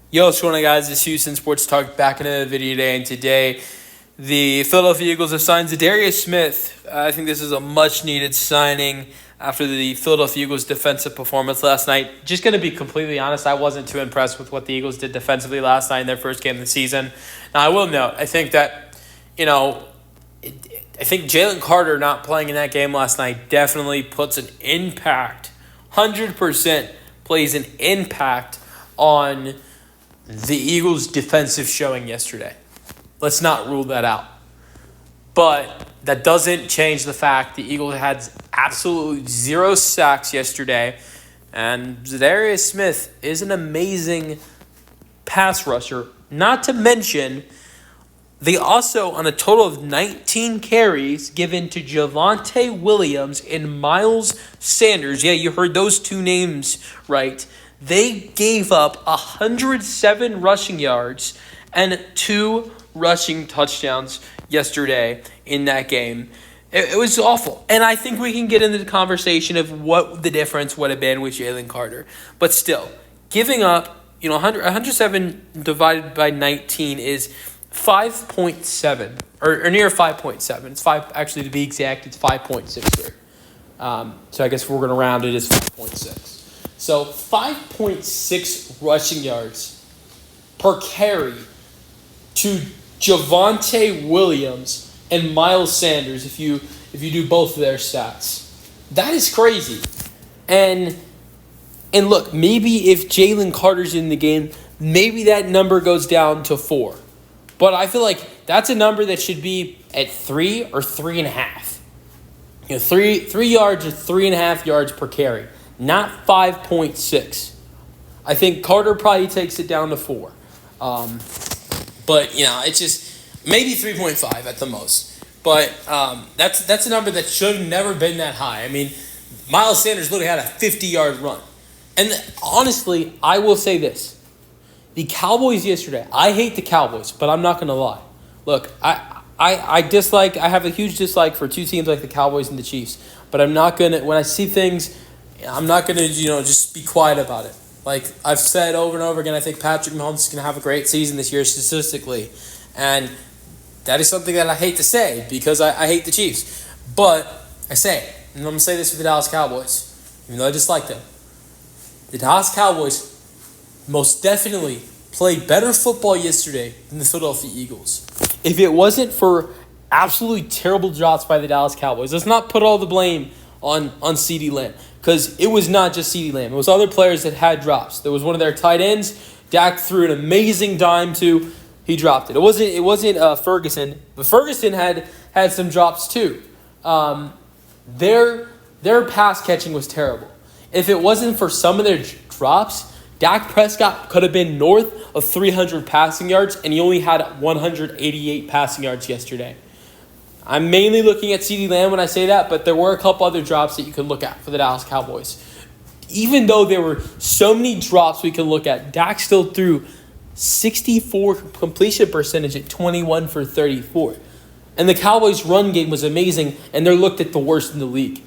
Yo, what's going on, guys? It's Houston Sports Talk back in another video today, and today the Philadelphia Eagles have signed Za'Darius Smith. I think this is a much-needed signing after the Philadelphia Eagles' defensive performance last night. Just going to be completely honest, I wasn't too impressed with what the Eagles did defensively last night in their first game of the season. Now, I will note, I think that, I think Jalen Carter not playing in that game last night definitely puts an impact, 100% plays an impact on the Eagles' defensive showing yesterday. Let's not rule that out. But that doesn't change the fact the Eagles had absolutely 0 sacks yesterday. And Za'Darius Smith is an amazing pass rusher. Not to mention, they also, on a total of 19 carries, given to Javonte Williams and Miles Sanders. Yeah, you heard those two names right. They gave up 107 rushing yards and 2 rushing touchdowns yesterday in that game. It was awful. And I think we can get into the conversation of what the difference would have been with Jalen Carter. But still, giving up, 107 divided by 19 is 5.7, or near 5.7. It's 5, actually, to be exact, it's 5.63. So I guess if we're going to round it, it's 5.6. So 5.6 rushing yards per carry to Javonte Williams and Miles Sanders if you do both of their stats. That is crazy. And look, maybe if Jalen Carter's in the game, maybe that number goes down to 4. But I feel like that's a number that should be at 3 or 3.5. 3 yards or 3.5 yards per carry. Not 5.6. I think Carter probably takes it down to 4. But, it's just maybe 3.5 at the most. But that's a number that should have never been that high. I mean, Miles Sanders literally had a 50-yard run. And honestly, I will say this. The Cowboys yesterday, I hate the Cowboys, but I'm not going to lie. Look, I have a huge dislike for two teams like the Cowboys and the Chiefs. But I'm not going to, when I see things, I'm not going to, just be quiet about it. Like I've said over and over again, I think Patrick Mahomes is going to have a great season this year statistically. And that is something that I hate to say because I hate the Chiefs. But I say it, and I'm going to say this for the Dallas Cowboys, even though I dislike them. The Dallas Cowboys most definitely played better football yesterday than the Philadelphia Eagles. If it wasn't for absolutely terrible drops by the Dallas Cowboys, let's not put all the blame on CeeDee Lamb. Because it was not just CeeDee Lamb. It was other players that had drops. There was one of their tight ends. Dak threw an amazing dime to. He dropped it. It wasn't Ferguson. But Ferguson had some drops too. Their pass catching was terrible. If it wasn't for some of their drops, Dak Prescott could have been north of 300 passing yards, and he only had 188 passing yards yesterday. I'm mainly looking at CeeDee Lamb when I say that, but there were a couple other drops that you could look at for the Dallas Cowboys. Even though there were so many drops we can look at, Dak still threw 64 completion percentage at 21 for 34. And the Cowboys' run game was amazing, and they're looked at the worst in the league.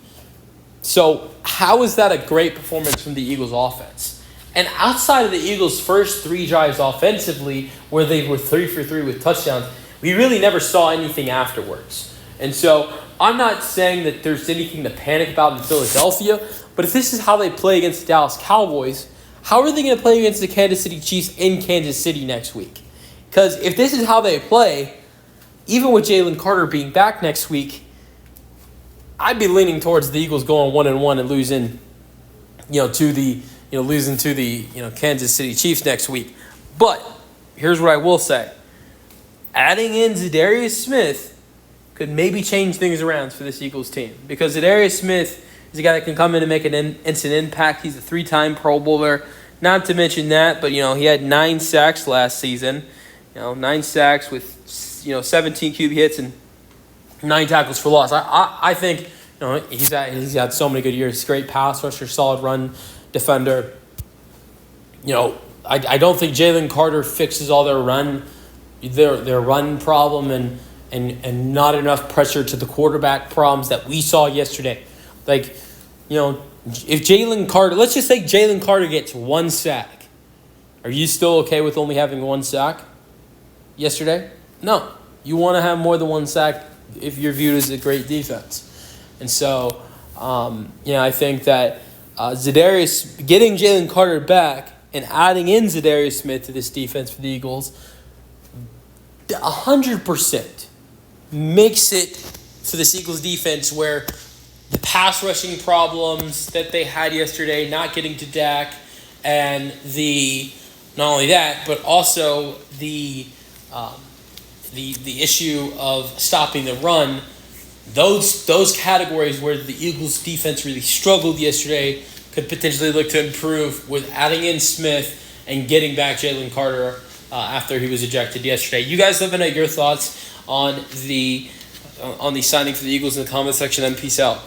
So how is that a great performance from the Eagles' offense? And outside of the Eagles' first 3 drives offensively, where they were 3 for 3 with touchdowns, we really never saw anything afterwards. And so I'm not saying that there's anything to panic about in Philadelphia, but if this is how they play against the Dallas Cowboys, how are they going to play against the Kansas City Chiefs in Kansas City next week? Because if this is how they play, even with Jalen Carter being back next week, I'd be leaning towards the Eagles going 1-1 and losing, to the Kansas City Chiefs next week. But here's what I will say. Adding in Za'Darius Smith could maybe change things around for this Eagles team. Because Za'Darius Smith is a guy that can come in and make an instant impact. He's a 3-time Pro Bowler. Not to mention that, but, he had 9 sacks last season. 9 sacks with, 17 QB hits and 9 tackles for loss. I think, he's had so many good years. Great pass rusher, solid run defender. I don't think Jalen Carter fixes all their run problem and not enough pressure to the quarterback problems that we saw yesterday. If Jalen Carter, let's just say Jalen Carter gets 1 sack, Are you still okay with only having one sack yesterday? No. You want to have more than one sack if you're viewed as a great defense. And so, I think that Za'Darius, getting Jalen Carter back and adding in Za'Darius Smith to this defense for the Eagles, 100% makes it for this Eagles defense where the pass rushing problems that they had yesterday, not getting to Dak, and not only that, but also the issue of stopping the run, those categories where the Eagles defense really struggled yesterday could potentially look to improve with adding in Smith and getting back Jalen Carter after he was ejected yesterday. You guys let me know your thoughts on the signing for the Eagles in the comment section, and peace out.